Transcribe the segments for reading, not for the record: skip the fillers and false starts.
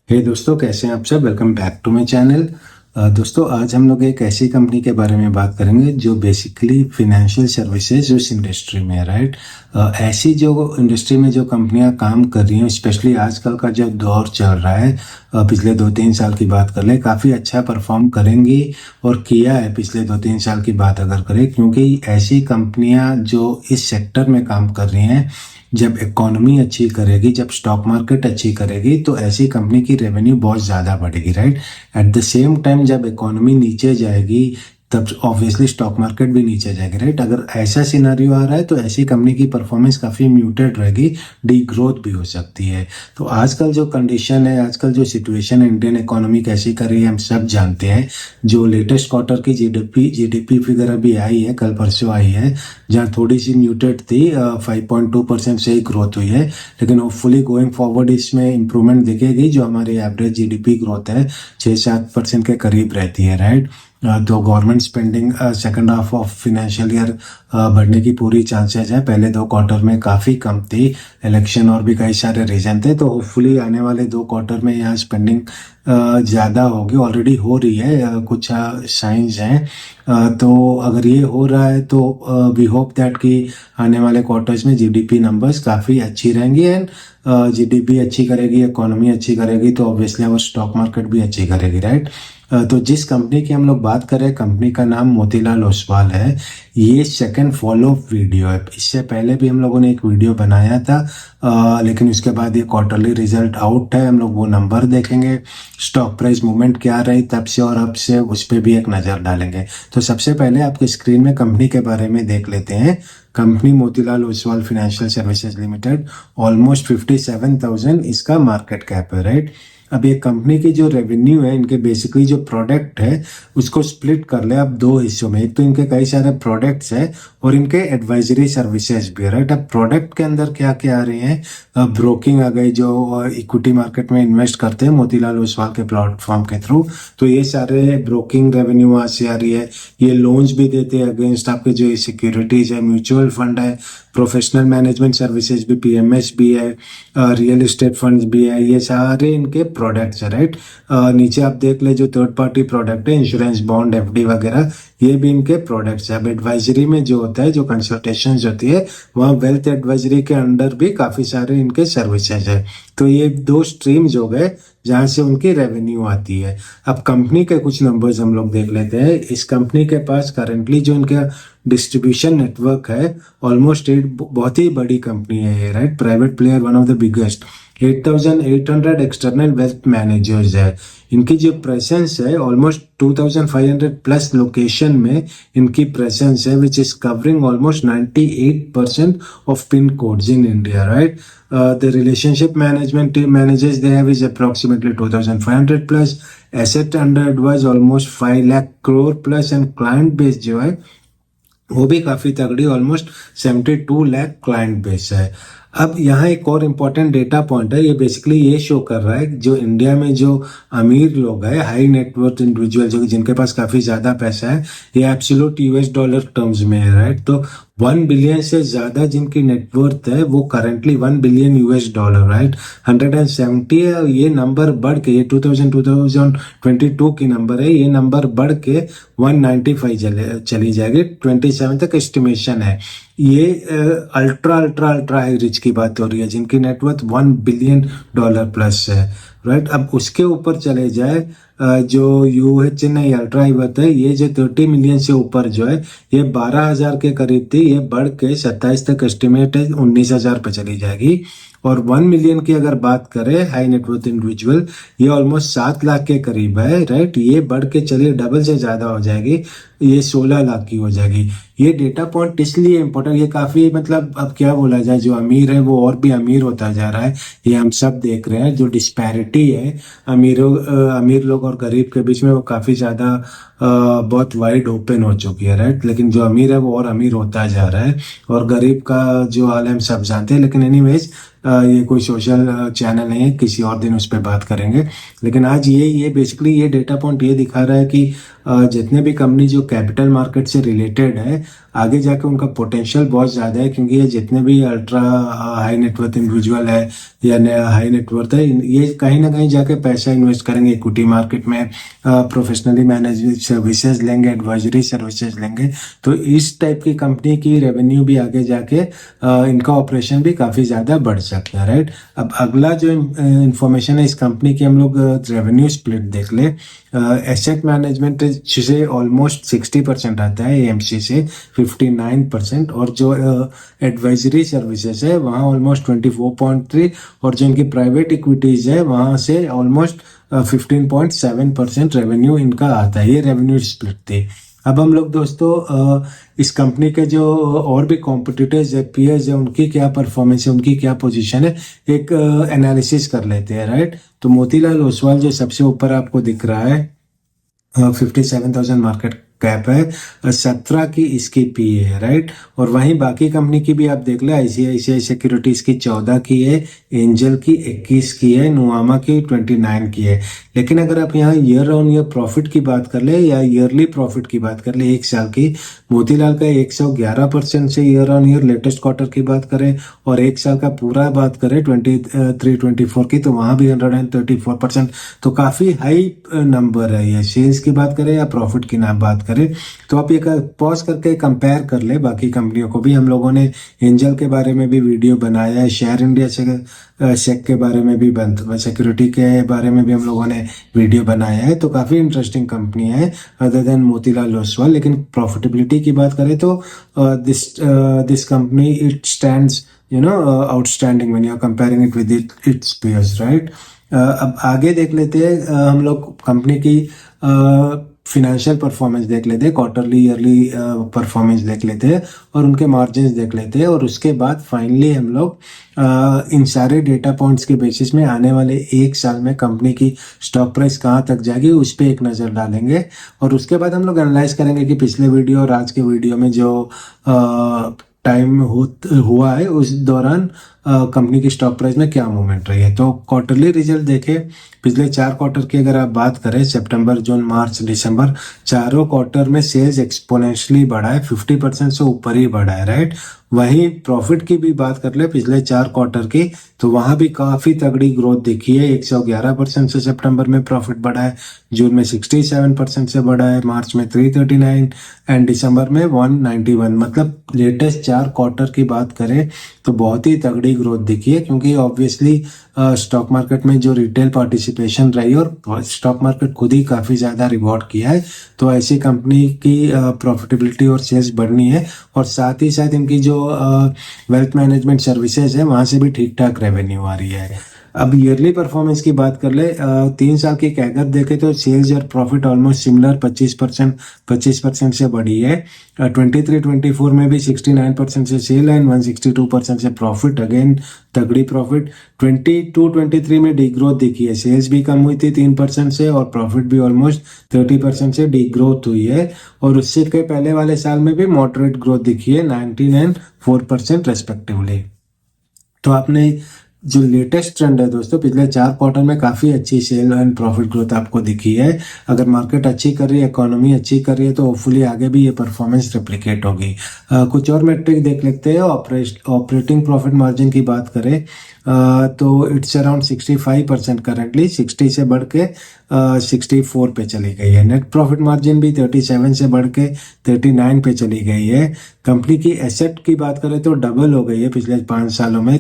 हे दोस्तों, कैसे हैं आप सब। Welcome back to my channel. दोस्तों, आज हम लोग एक ऐसी कंपनी के बारे में बात करेंगे जो बेसिकली फिनेंशियल सर्विसेज उस इंडस्ट्री में है, राइट। ऐसी जो इंडस्ट्री में जो कंपनियां काम कर रही हैं, स्पेशली आजकल का जो दौर चल रहा है, पिछले 2-3 साल की बात कर ले, काफ़ी अच्छा परफॉर्म करेंगी और किया है पिछले 2-3 साल की बात अगर करें, क्योंकि ऐसी कंपनियां जो इस सेक्टर में काम कर रही हैं, जब इकोनॉमी अच्छी करेगी, जब स्टॉक मार्केट अच्छी करेगी, तो ऐसी कंपनी की रेवेन्यू बहुत ज़्यादा बढ़ेगी, right. Eight the same time जब इकोनॉमी नीचे जाएगी, तब ऑब्वियसली स्टॉक मार्केट भी नीचे जाएगी, राइट। अगर ऐसा सिनारियो आ रहा है तो ऐसी कंपनी की परफॉर्मेंस काफ़ी म्यूटेड रहेगी, डी ग्रोथ भी हो सकती है। तो आजकल जो कंडीशन है, आजकल जो सिचुएशन है, इंडियन इकोनॉमी कैसी कर रही है हम सब जानते हैं। जो लेटेस्ट क्वार्टर की जीडीपी फिगर अभी आई है, कल परसों आई है, जहाँ थोड़ी सी म्यूटेड थी, 5.2% से ही ग्रोथ हुई है, लेकिन होपफुली गोइंग फॉरवर्ड इसमें इंप्रूवमेंट दिखेगी। जो हमारी एवरेज जीडीपी ग्रोथ है 6-7% के करीब रहती है, राइट। तो government spending second half of financial year बढ़ने की पूरी चांसेस है। पहले 2 क्वार्टर में काफ़ी कम थी, इलेक्शन और भी कई सारे रीजन थे। तो होपफुली आने वाले 2 क्वार्टर में यहाँ स्पेंडिंग ज़्यादा होगी, ऑलरेडी हो रही है, कुछ साइंस हैं। तो अगर ये हो रहा है तो वी होप दैट कि आने वाले क्वार्टर्स में जीडीपी नंबर्स काफ़ी अच्छी रहेंगी। एंड जीडीपी अच्छी करेगी, इकोनॉमी अच्छी करेगी, तो ऑब्वियसली और स्टॉक मार्केट भी अच्छी करेगी, राइट। तो जिस कंपनी की हम लोग बात करें, कंपनी का नाम मोतीलाल ओसवाल है। ये सेकंड फॉलो वीडियो है। इससे पहले भी हम लोगों ने एक वीडियो बनाया था, लेकिन उसके बाद ये क्वार्टरली रिजल्ट आउट है, हम लोग वो नंबर देखेंगे, स्टॉक प्राइस मूवमेंट क्या रही तब से और अब से, उस पर भी एक नज़र डालेंगे। तो सबसे पहले आपके स्क्रीन में कंपनी के बारे में देख लेते हैं। Company Motilal Oswal financial services limited, almost 57,000 इसका मार्केट कैप है, राइट। अब ये कंपनी की जो रेवेन्यू है, इनके बेसिकली जो प्रोडक्ट है, उसको स्प्लिट कर ले आप 2 हिस्सों में। एक तो इनके कई सारे प्रोडक्ट्स हैं और इनके एडवाइजरी सर्विसेज भी है, राइट। अब प्रोडक्ट के अंदर क्या क्या आ रही हैं, ब्रोकिंग आ गई, जो इक्विटी मार्केट में इन्वेस्ट करते हैं मोतीलाल ओसवाल के प्लेटफॉर्म के थ्रू, तो ये सारे ब्रोकिंग रेवेन्यू वहाँ से आ रही है। ये लोन्स भी देते हैं अगेंस्ट आपके जो सिक्योरिटीज है, म्यूचुअल फंड है, प्रोफेशनल मैनेजमेंट सर्विसेज भी, पीएमएस भी है, रियल एस्टेट फंड्स भी है, ये सारे इनके प्रोडक्ट्स है, राइट। नीचे आप देख ले, जो थर्ड पार्टी प्रोडक्ट है, इंश्योरेंस, बॉन्ड, एफडी वगैरह, ये भी इनके प्रोडक्ट्स है। अब एडवाइजरी में जो होता है, जो कंसल्टेशन होती है, वहाँ वेल्थ एडवाइजरी के अंडर भी काफ़ी सारे इनके सर्विसेज है। तो ये 2 स्ट्रीम्स हो गए जहाँ से उनकी रेवेन्यू आती है। अब कंपनी के कुछ नंबर्स हम लोग देख लेते हैं। इस कंपनी के पास करंटली जो इनका डिस्ट्रीब्यूशन नेटवर्क है, ऑलमोस्ट 8, बहुत ही बड़ी कंपनी है ये, right. Private player, one of the biggest, 8,800 external wealth managers है। इनकी जो प्रेजेंस है, ऑलमोस्ट 2,500 प्लस लोकेशन में इनकी प्रेजेंस है, which is covering almost 98% of pin codes in India, right. The relationship management team managers they have is approximately 2,500 plus, asset under advice almost 5 lakh crore plus, and client base जो है वो भी काफ़ी तगड़ी, almost 72 lakh client base है। अब यहाँ एक और इम्पॉर्टेंट डेटा पॉइंट है, ये बेसिकली ये शो कर रहा है जो इंडिया में जो अमीर लोग हैं, हाई नेटवर्थ इंडिविजुअल, जो जिनके पास काफ़ी ज़्यादा पैसा है, ये एब्सोल्यूट यूएस डॉलर टर्म्स में है, राइट। तो 1 बिलियन से ज़्यादा जिनकी नेटवर्थ है, वो currently 1 billion US dollar, right, 170 है। ये नंबर बढ़ के, ये 2022 की नंबर है, ये नंबर बढ़ के 195 चली जाएगी 27 तक एस्टिमेशन है। ये ultra ultra ultra high rich की बात हो रही है, जिनकी नेटवर्थ 1 बिलियन डॉलर प्लस है, राइट। अब उसके ऊपर चले जाए, जो UH Chennai ultra high worth है, ये जो 30 मिलियन से ऊपर जो है, ये 12,000 के करीब थी, ये बढ़ के 27 तक एस्टिमेट है 19,000 पे चली जाएगी। और 1 मिलियन की अगर बात करें, हाई नेटवर्थ इंडिविजुअल, ये ऑलमोस्ट 7 लाख के करीब है, राइट। ये बढ़ के चलिए डबल से ज़्यादा हो जाएगी, ये 16 लाख की हो जाएगी। ये डेटा पॉइंट इसलिए इम्पोर्टेंट, ये काफ़ी, मतलब अब क्या बोला जाए, जो अमीर है वो और भी अमीर होता जा रहा है, ये हम सब देख रहे हैं। जो डिस्पैरिटी है अमीर लोग और गरीब के बीच में, वो काफ़ी ज़्यादा बहुत वाइड ओपन हो चुकी है, राइट। लेकिन जो अमीर है वो और अमीर होता जा रहा है, और गरीब का जो हाल है हम सब जानते हैं। लेकिन एनीवेज, ये कोई सोशल चैनल नहीं है, किसी और दिन उस पर बात करेंगे। लेकिन आज ये बेसिकली ये डेटा पॉइंट ये दिखा रहा है कि जितने भी कंपनी जो कैपिटल मार्केट से रिलेटेड है, आगे जाके उनका पोटेंशियल बहुत ज़्यादा है, क्योंकि ये जितने भी अल्ट्रा हाई नेटवर्थ इंडिविजुअल है या हाई नेटवर्थ है, ये कहीं ना कहीं जाके पैसा इन्वेस्ट करेंगे इक्विटी मार्केट में, प्रोफेशनली मैनेज सर्विसेज लेंगे, एडवाइजरी सर्विसेज लेंगे। तो इस टाइप की कंपनी की रेवेन्यू भी आगे जाके इनका ऑपरेशन भी काफ़ी ज़्यादा बढ़ सकता है, राइट। अब अगला जो इंफॉर्मेशन है इस कंपनी की, हम लोग रेवेन्यू स्प्लिट देख ले। एसेट मैनेजमेंट से ऑलमोस्ट 60% आता है, एएमसी से 59%, और जो एडवाइजरी सर्विसेज है वहाँ ऑलमोस्ट 24.3, और जो इनकी प्राइवेट इक्विटीज है वहाँ से ऑलमोस्ट 15.7% रेवेन्यू इनका आता है। ये रेवेन्यू स्प्लिट थी। अब हम लोग दोस्तों इस कंपनी के जो और भी कॉम्पिटिटर्स है, पीयर्स है, उनकी क्या परफॉर्मेंस है, उनकी क्या पोजीशन है, एक एनालिसिस कर लेते हैं, राइट। तो मोतीलाल ओसवाल जो सबसे ऊपर आपको दिख रहा है, 57,000 मार्केट कैप है, 17 की इसकी पी है, राइट। और वहीं बाकी कंपनी की भी आप देख ले, आईसीआईसीआई सिक्योरिटीज की 14 की है, एंजल की 21 की है, नुआमा की 29 की है। लेकिन अगर आप यहाँ ईयर ऑन ईयर प्रॉफिट की बात कर ले या ईयरली प्रॉफिट की बात कर ले एक साल की, मोतीलाल का 111% से year on year latest quarter की बात करें, और एक साल का पूरा बात करें 23-24 की, तो वहां भी 134%। तो काफी हाई नंबर है ये। सेल्स की बात करें या प्रॉफिट की ना बात करें, तो आप ये पॉज करके कंपेयर कर ले बाकी कंपनियों को भी। हम लोगों ने एंजल के बारे में भी वीडियो बनाया है, शेयर इंडिया से सेक के बारे में भी, सिक्योरिटी के बारे में भी हम लोगों ने वीडियो बनाया है। तो काफ़ी इंटरेस्टिंग कंपनी है अदर देन मोतीलाल ओसवाल। लेकिन प्रॉफिटेबिलिटी की बात करें तो this company it stands outstanding when you are comparing it with its peers, right. अब आगे देख लेते हैं, हम लोग कंपनी की फिनेंशियल परफॉर्मेंस देख लेते हैं, क्वार्टरली ईयरली परफॉर्मेंस देख लेते हैं, और उनके मार्जिन्स देख लेते हैं, और उसके बाद फाइनली हम लोग इन सारे डेटा पॉइंट्स के बेसिस में आने वाले एक साल में कंपनी की स्टॉक प्राइस कहाँ तक जाएगी उस पर एक नज़र डालेंगे। और उसके बाद हम लोग एनालाइज करेंगे कि पिछले वीडियो और आज के वीडियो में जो टाइम हुआ है उस दौरान कंपनी की स्टॉक प्राइस में क्या मूवमेंट रही है। तो क्वार्टरली रिजल्ट देखें, पिछले 4 क्वार्टर की अगर आप बात करें, सितंबर, जून, मार्च, दिसंबर, चारों क्वार्टर में सेल्स एक्सपोनेंशियली बढ़ा है, 50% से ऊपर ही बढ़ा है, राइट। वहीं प्रॉफिट की भी बात कर ले पिछले 4 क्वार्टर की, तो वहां भी काफी तगड़ी ग्रोथ दिखी है। 111% से सितंबर में प्रॉफिट बढ़ा है, जून में 67% से बढ़ा है, मार्च में 339 एंड दिसंबर में 191। मतलब लेटेस्ट 4 क्वार्टर की बात करें तो बहुत ही तगड़ी ग्रोथ दिखी है, क्योंकि ऑब्वियसली स्टॉक मार्केट में जो रिटेल पार्टिसिपेशन रही और स्टॉक मार्केट खुद ही काफ़ी ज़्यादा रिवॉर्ड किया है। तो ऐसी कंपनी की प्रॉफिटेबिलिटी और सेल्स बढ़नी है, और साथ ही साथ इनकी जो वेल्थ मैनेजमेंट सर्विसेज है वहाँ से भी ठीक ठाक रेवेन्यू आ रही है। अब ईयरली परफॉर्मेंस की बात कर ले, 3 साल की कैगर देखे तो सेल्स और प्रॉफिट ऑलमोस्ट सिमिलर 25% से बढ़ी है। 23-24 में भी 69% से सेल एंड 162% से प्रॉफिट, अगेन तगड़ी प्रॉफिट। 22-23 में डी ग्रोथ दिखी है, सेल्स भी कम हुई थी 3% से, और प्रॉफिट भी ऑलमोस्ट 30% से डी ग्रोथ हुई है। और उससे के पहले वाले साल में भी मॉडरेट ग्रोथ दिखी है, 19 एंड 4% रेस्पेक्टिवली। तो आपने जो लेटेस्ट ट्रेंड है दोस्तों, पिछले 4 क्वार्टर में काफ़ी अच्छी सेल एंड प्रॉफिट ग्रोथ आपको दिखी है। अगर मार्केट अच्छी कर रही है, इकोनॉमी अच्छी कर रही है, तो होपफुली आगे भी ये परफॉर्मेंस रेप्लिकेट होगी। कुछ और मैट्रिक देख लेते हैं। ऑपरेटिंग प्रॉफिट मार्जिन की बात करें तो इट्स अराउंड 65% करेंटली, 60 से बढ़ के 64 पे चली गई है। नेट प्रॉफिट मार्जिन भी 37 से बढ़ के 39 पे चली गई है। कंपनी की एसेट की बात करें तो डबल हो गई है पिछले 5 सालों में,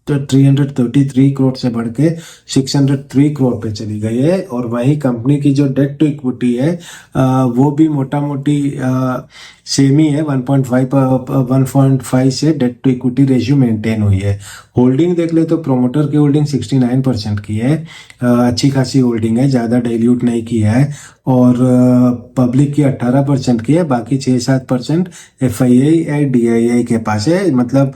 333 करोड़ से बढ़ के 603 करोड़ पे चली गई है। और वहीं कंपनी की जो डेट टू इक्विटी है वो भी मोटा मोटी सेम ही है, 1.5 से debt to equity ratio maintain हुई है। होल्डिंग देख ले तो प्रोमोटर की होल्डिंग 69% की है, अच्छी खासी होल्डिंग है, ज़्यादा डाइल्यूट नहीं किया है। और पब्लिक की 18% की है, बाकी 6-7% FII एंड DII के पास है। मतलब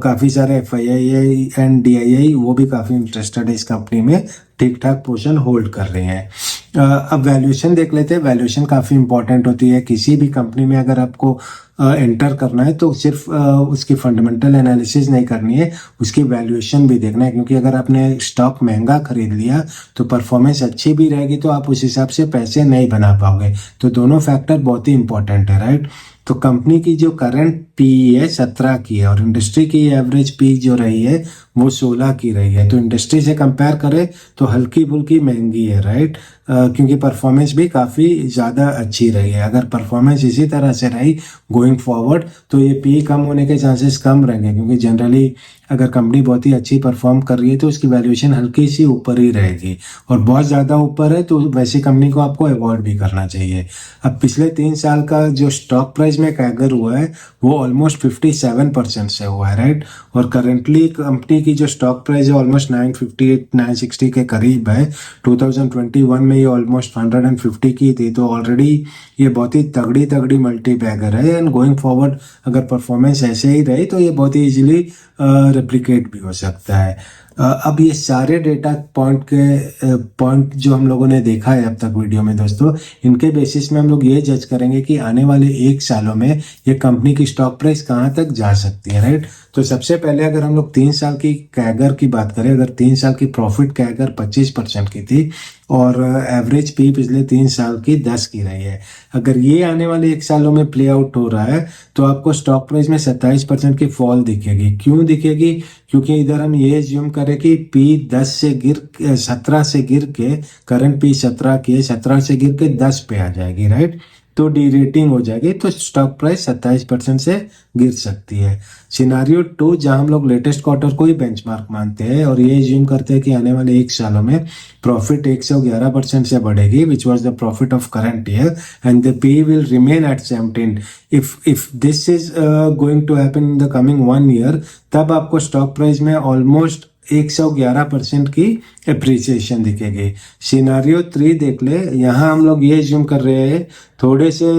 काफ़ी सारे FII एंड DII वो भी काफ़ी इंटरेस्टेड है इस कंपनी में ठीक ठाक पोजीशन होल्ड कर रही हैं। अब वैल्यूएशन देख लेते हैं। वैल्यूएशन काफ़ी इंपॉर्टेंट होती है किसी भी कंपनी में। अगर आपको एंटर करना है तो सिर्फ उसकी फंडामेंटल एनालिसिस नहीं करनी है, उसकी वैल्यूएशन भी देखना है, क्योंकि अगर आपने स्टॉक महंगा खरीद लिया तो परफॉर्मेंस अच्छी भी रहेगी तो आप उस हिसाब से पैसे नहीं बना पाओगे। तो दोनों फैक्टर बहुत ही इंपॉर्टेंट है, राइट। तो कंपनी की जो करंट पी है 17 की है और इंडस्ट्री की एवरेज पी जो रही है वो 16 की रही है। तो इंडस्ट्री से कंपेयर करें तो हल्की फुल्की महंगी है, राइट, क्योंकि परफॉर्मेंस भी काफ़ी ज़्यादा अच्छी रही है। अगर परफॉर्मेंस इसी तरह से रही गोइंग फॉरवर्ड तो ये पी कम होने के चांसेस कम रहेंगे, क्योंकि जनरली अगर कंपनी बहुत ही अच्छी परफॉर्म कर रही है तो उसकी वैल्यूएशन हल्की सी ऊपर ही रहेगी, और बहुत ज़्यादा ऊपर है तो वैसी कंपनी को आपको अवॉइड भी करना चाहिए। अब पिछले 3 साल का जो स्टॉक प्राइस में कैगर हुआ है वो ऑलमोस्ट 57% से हुआ है, राइट। और करेंटली कंपनी की जो स्टॉक प्राइस है ऑलमोस्ट 958-960 के करीब है। 2021 में ये ऑलमोस्ट 150 की थी, तो ऑलरेडी ये बहुत ही तगड़ी मल्टी बैगर है। एंड गोइंग फॉरवर्ड अगर परफॉर्मेंस ऐसे ही रही तो ये बहुत ही इजीली रेप्लिकेट भी हो सकता है। अब ये सारे डेटा पॉइंट जो हम लोगों ने देखा है अब तक वीडियो में दोस्तों, इनके बेसिस में हम लोग ये जज करेंगे कि आने वाले 1 सालों में ये कंपनी की स्टॉक प्राइस कहाँ तक जा सकती है, राइट। तो सबसे पहले अगर हम लोग 3 साल की कैगर की बात करें, अगर 3 साल की प्रॉफिट कैगर 25% की थी और एवरेज पी पिछले 3 साल की 10 की रही है, अगर ये आने वाले 1 सालों में प्ले आउट हो रहा है तो आपको स्टॉक प्राइस में 27% की फॉल दिखेगी। क्यों दिखेगी? क्योंकि इधर हम ये एज्यूम करें कि पी 17 से गिर के करंट पी 17 की है, 17 से गिर के 10 पे आ जाएगी, राइट। तो डी रेटिंग हो जाएगी तो स्टॉक प्राइस 27% से गिर सकती है। सिनारियो 2 जहां हम लोग लेटेस्ट क्वार्टर को ही बेंचमार्क मानते हैं और ये एज्यूम करते हैं कि आने वाले 1 सालों में प्रॉफिट 111% से बढ़ेगी, which was the profit of current year, and the P will remain at 17। If this is going to happen in the coming 1 year, तब आपको स्टॉक प्राइस में ऑलमोस्ट 111% की एप्रिसिएशन दिखेगी। सिनारियो 3 देख ले, यहाँ हम लोग ये एज्यूम कर रहे हैं थोड़े से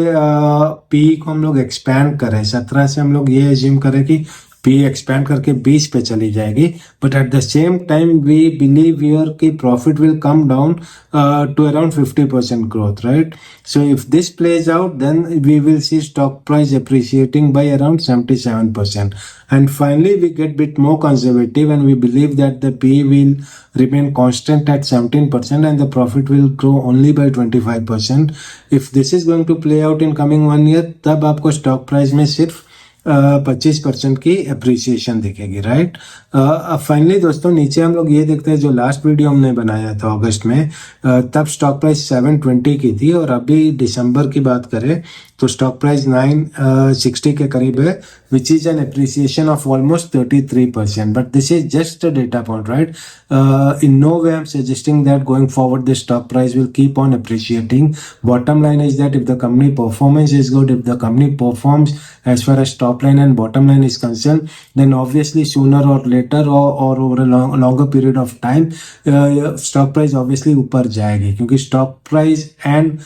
पी को हम लोग एक्सपैंड करें, 17 से हम लोग ये एज्यूम करें कि पी एक्सपैंड करके 20 पे चली जाएगी, but at the same time we believe here कि profit will come down to around 50% growth, right. So if this pledge out then we will see stock price appreciating by around 77%. And finally we get bit more conservative and we believe that the P will remain constant at 17% and the profit will grow only by 25%. If this is going to play out in coming 1 year, तब आपको stock price में सिर्फ 25% की appreciation दिखेगी, right. अब finally दोस्तों नीचे हम लोग ये देखते हैं, जो लास्ट वीडियो हमने बनाया था अगस्त में, तब स्टॉक प्राइस 720 की थी और अभी दिसंबर की बात करें तो स्टॉक प्राइस 960 के करीब है, which is an appreciation of almost 33%. But this is just a data point, right? In no way I'm suggesting that going forward the stock price will keep on appreciating. Bottom line is that if the company performance is good, if the company performs as far as top line and bottom line is concerned, then obviously sooner or later or over a longer period of time, stock price obviously ऊपर जाएगी, क्योंकि stock price and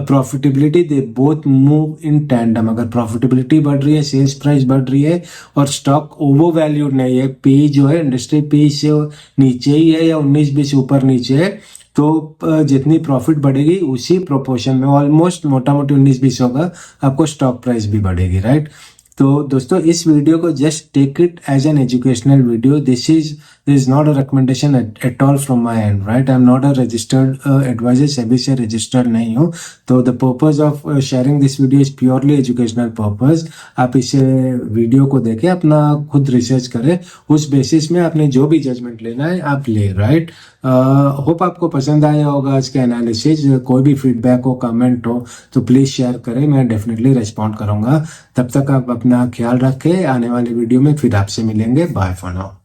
profitability they both move in tandem. अगर profitability बढ़ रही है, sales price बढ़ रही है और स्टॉक ओवर वैल्यूड नहीं है, पी जो है इंडस्ट्री पी से नीचे ही है या 19-20 ऊपर नीचे है, तो जितनी प्रॉफिट बढ़ेगी उसी प्रोपोर्शन में ऑलमोस्ट मोटा मोटी 19-20 होगा, आपको स्टॉक प्राइस भी बढ़ेगी, राइट। तो दोस्तों इस वीडियो को just take it as an educational video. This is not a recommendation at all from my end, right. I am not a registered advisor, SEBI से रजिस्टर्ड नहीं हूँ। तो the purpose of sharing this video is purely educational purpose. आप इसे video को देखें, अपना खुद रिसर्च करें, उस बेसिस में आपने जो भी जजमेंट लेना है आप ले, राइट। होप आपको पसंद आया होगा आज का एनालिसिस। कोई भी फीडबैक हो, कमेंट हो तो प्लीज़ शेयर करें, मैं डेफिनेटली रिस्पॉन्ड करूंगा। तब तक आप अपना ख्याल रखें, आने वाली वीडियो में फिर आपसे मिलेंगे। Bye for now.